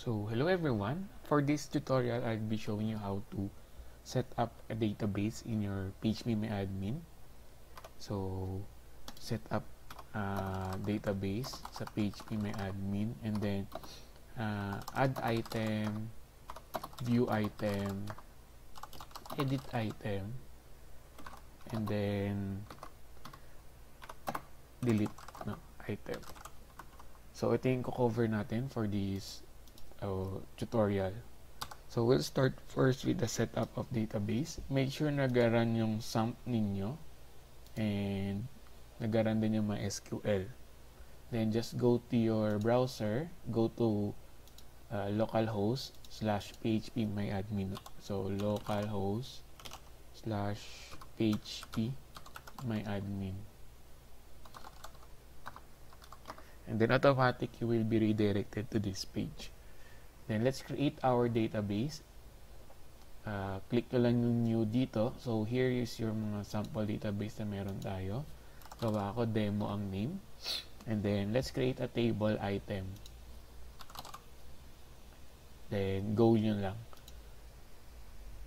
So, hello everyone. For this tutorial, I'll be showing you how to set up a database in your PHPMyAdmin. So, set up a database sa PHPMyAdmin and then add item, view item, edit item, and then delete item. So, ito yung cover natin for this tutorial. So, we'll start first with the setup of database. Make sure nag-run yung SAMP ninyo and nag-run din yung MySQL. Then, just go to your browser, go to localhost/phpMyAdmin. So, localhost/phpMyAdmin. And then, automatic, you will be redirected to this page. Then, let's create our database. Click nyo lang yung new dito. So, here is your mga sample database na meron tayo. Gawa ko, demo ang name. And then, let's create a table item. Then, go nyo lang.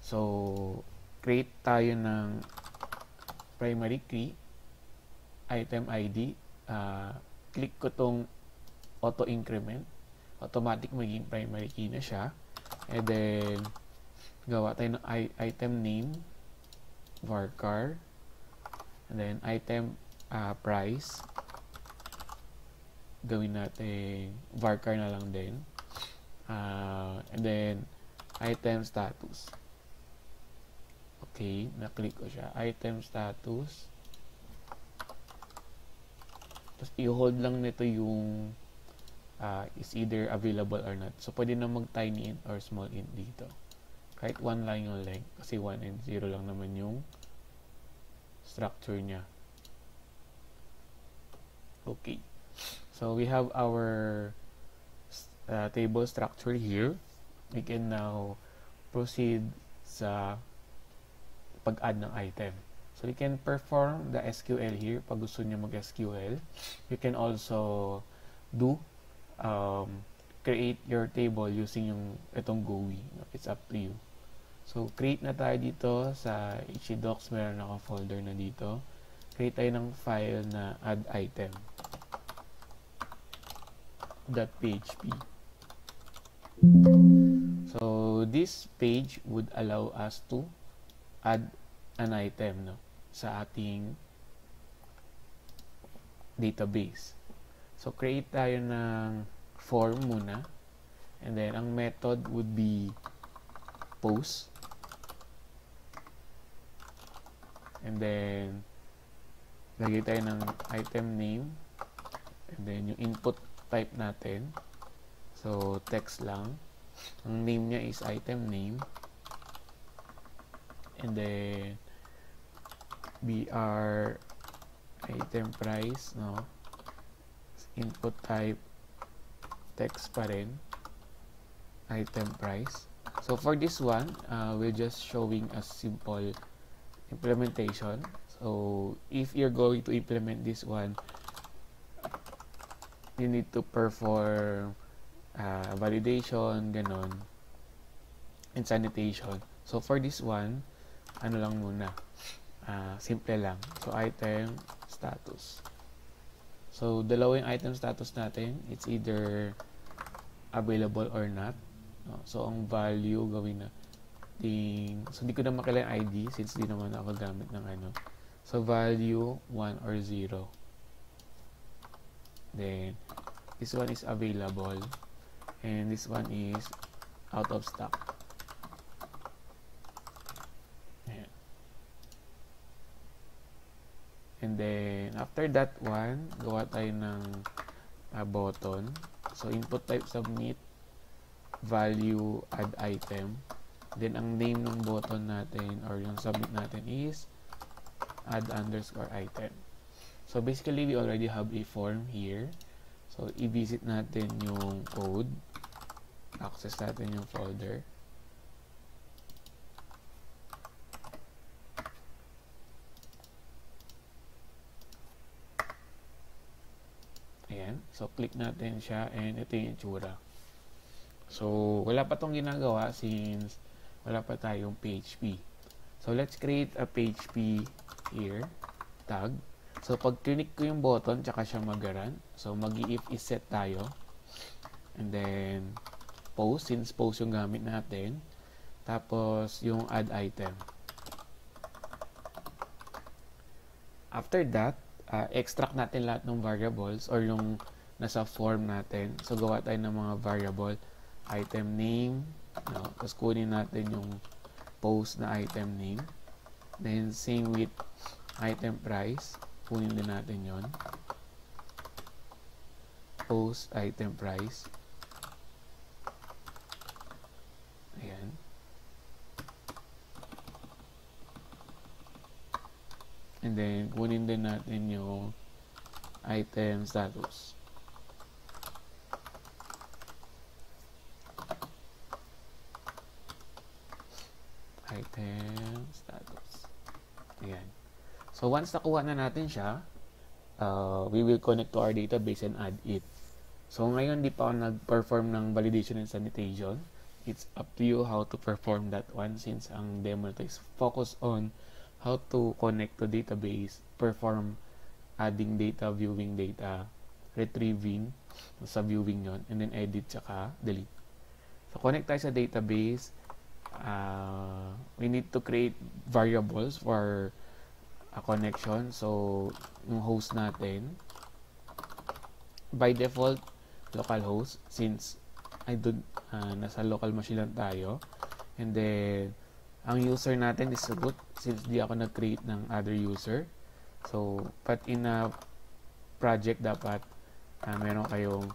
So, create tayo ng primary key, item ID. Click ko tong auto-increment. Automatic maging primary key na siya. And then, gawa tayo ng item name, varchar. And then, item price. Gawin natin varchar na lang din. And then, item status. Okay, na-click ko siya. Item status. Tapos, i-hold lang nito yung is either available or not. So, pwede na mag-tiny int or small int dito. Kahit 1 lang yung length. Kasi 1 and 0 lang naman yung structure niya. Okay. So, we have our table structure here. We can now proceed sa pag-add ng item. So, you can perform the SQL here pag gusto niyo mag-SQL. You can also do create your table using itong GUI. It's up to you. So, create na tayo dito sa htdocs. Meron ako folder na dito. Create tayo ng file na add item .php. So, this page would allow us to add an item sa ating database. So, create tayo ng form muna. And then, ang method would be post. And then, lagay tayo ng item name. And then, yung input type natin. So, text lang. Ang name niya is item name. And then, BR item price, input type text pa rin, item price. So for this one, we're just showing a simple implementation. So if you're going to implement this one, you need to perform validation, ganon, and sanitation. So for this one, ano lang muna, simple lang. So item status. So, dalawa yung item status natin. It's either available or not. So, ang value gawin na so, hindi ko na makilala yung ID since di naman ako gamit ng ano. So, value 1 or 0. Then, this one is available. And this one is out of stock. Ayan. And then, after that one, gawa tayo ng button. So, input type submit, value add item. Then, ang name ng button natin or yung submit natin is add_item. So, basically, we already have a form here. So, i-visit natin yung code. Access natin yung folder. Ayan. So, click natin siya and ito yung itsura. So, wala pa tong ginagawa since wala pa tayong PHP. So, let's create a PHP here, tag. So, pag click ko yung button, tsaka siya mag-run. So, mag-if is set tayo. And then, post, since post yung gamit natin. Tapos, yung add item. After that, extract natin lahat ng variables or yung nasa form natin. So, gawa tayo ng mga variable. Item name. No? Tapos, kunin natin yung post na item name. Then, same with item price. Kunin din natin yon. Post item price. Ayan. And then, kunin din natin yung item status. Item status. Ayan. So, once nakuha na natin siya, we will connect to our database and add it. So, ngayon, di pa ako nag-perform ng validation and sanitation. It's up to you how to perform that one since ang demo nito is focus on how to connect to database, perform adding data, viewing data, retrieving sa viewing yon, and then edit tsaka delete. So, connect tayo sa database. We need to create variables for a connection. So, yung host natin, by default, localhost, since nasa local machine lang tayo. And then, ang user natin is root, since di ako nag-create ng other user. So, but in a project, dapat meron kayong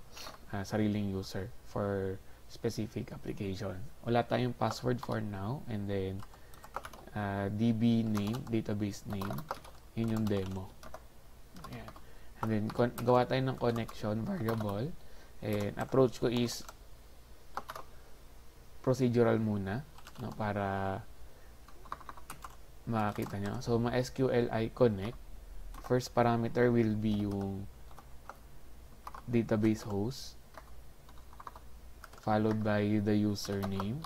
sariling user for specific application. Wala tayong password for now. And then, DB name, database name, yun yung demo. Ayan. And then, gawa tayo ng connection variable. And approach ko is procedural muna, no, para makita nyo. So, ma-SQLi connect. First parameter will be yung database host, followed by the username.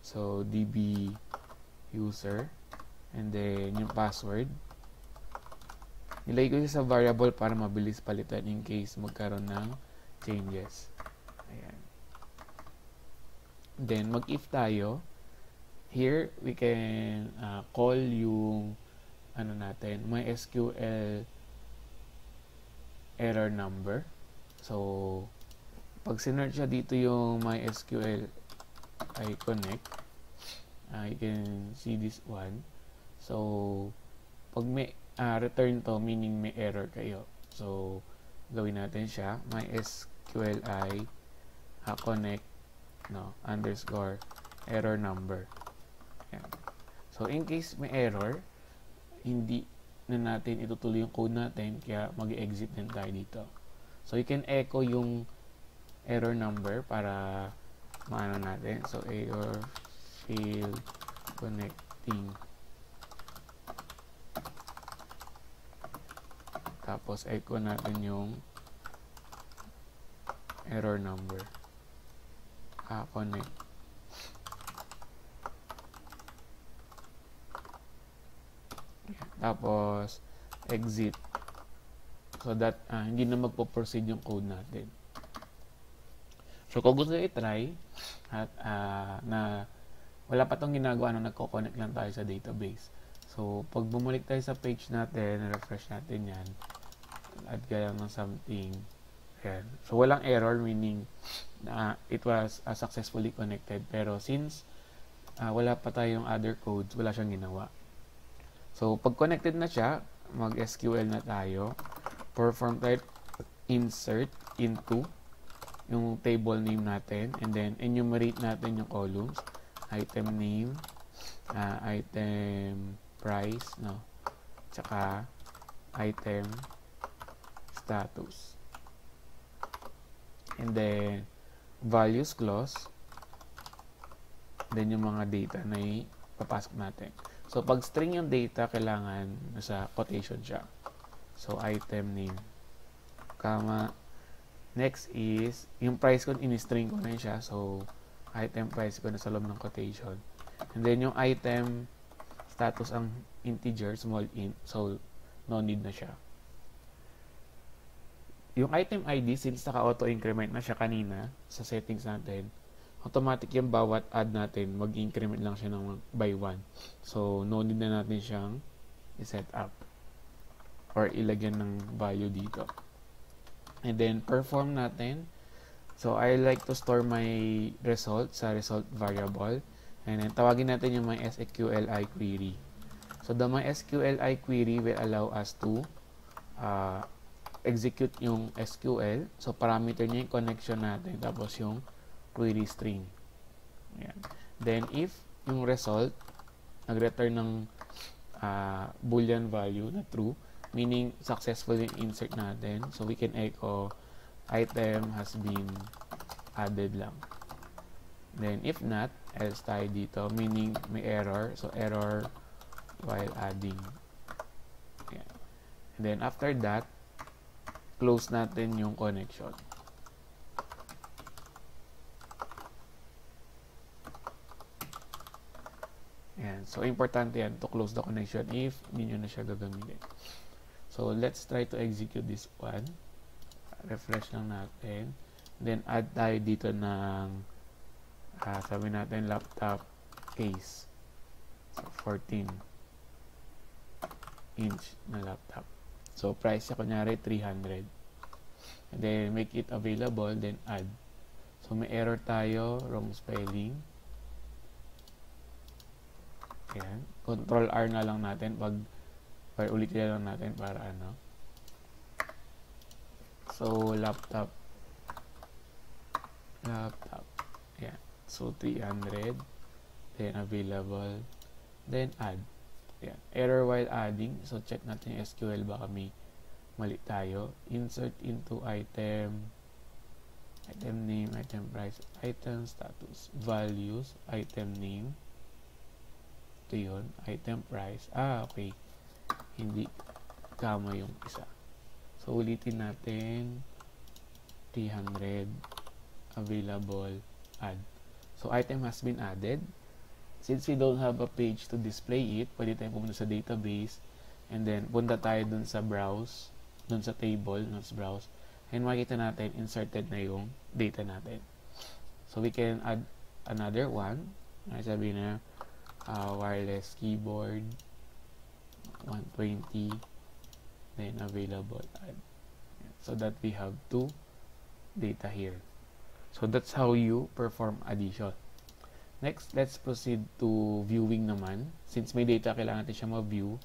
So, DB user, and then yung password. Nilagay ko siya sa variable para mabilis palitan in case magkaroon ng changes. Ayan. Then, mag-if tayo. Here, we can call yung MySQL error number. So, pag sinerch siya dito yung MySQL connect, you can see this one. So, pag may return to, meaning may error kayo. So, gawin natin siya, MySQLi connect underscore error number. Yan. So, in case may error, hindi na natin itutuloy yung code natin, kaya mag-exit din tayo dito. So, you can echo yung error number para maano natin. So, error failed connecting. Tapos, echo natin yung error number. Connect. Tapos, exit. So that, hindi na magpo-proceed yung code natin. So, kung gusto i-try, at na wala pa tong ginagawa nung nagko-connect lang tayo sa database. So, pag bumalik tayo sa page natin, refresh natin yan, add ka lang ng something. Ayan. So, walang error, meaning it was successfully connected. Pero since wala pa tayong other codes, wala siyang ginawa. So, pag connected na siya, mag-SQL na tayo. Perform type insert into yung table name natin. And then, enumerate natin yung columns. Item name, item price, no? Tsaka, item status. And then, values clause. Then, yung mga data na ipapasok natin. So, pag string yung data, kailangan nasa quotation siya. So, item name, comma, Next is, yung price ko, in-string ko na siya. So, item price ko na sa loob ng quotation. And then, yung item status ang integer, small int. So, no need na siya. Yung item ID, since naka-auto-increment na siya kanina sa settings natin, automatic yung bawat add natin, mag-increment lang siya ng by 1. So, no need na natin siyang i-set up or ilagyan ng value dito. And then, perform natin. So, I like to store my result sa result variable. And then, tawagin natin yung my SQLi query. So, the my SQLi query will allow us to execute yung SQL. So, parameter niya yung connection natin. Tapos, yung query string. Ayan. Then, if yung result, nag-return ng boolean value na true, meaning successful yung insert natin. So, we can echo item has been added lang. Then, if not, else tayo dito, meaning may error. So, error while adding. Ayan. And then, after that, close natin yung connection. Ayan. So, importante yan to close the connection if hindi nyo na siya gagamitin. So, let's try to execute this one. Refresh lang natin. Then, add tayo dito ng sabi natin laptop case. So, 14-inch na laptop. So, price niya kunyari 300. And then, make it available. Then, add. So, may error tayo. Wrong spelling. Ayan. Control R na lang natin pag ulitin lang natin para ano. So, laptop. Ayan. So, 300. Then, available. Then, add. Ayan. Error while adding. So, check natin yung SQL. Baka may mali tayo. Insert into item. Item name, item price, item status, values, item name. Ito yun. Item price. Okay. Hindi kama yung isa. So, ulitin natin. 300. Available. Add. So, item has been added. Since we don't have a page to display it, pwede tayo pumunta sa database. And then, punta tayo dun sa browse. Dun sa table. Let's browse. And makikita natin, inserted na yung data natin. So, we can add another one. Sabi na, wireless keyboard. 120. Then, available. Add. So, that we have two data here. So, that's how you perform addition. Next, let's proceed to viewing naman. Since may data, kailangan natin siya ma-view.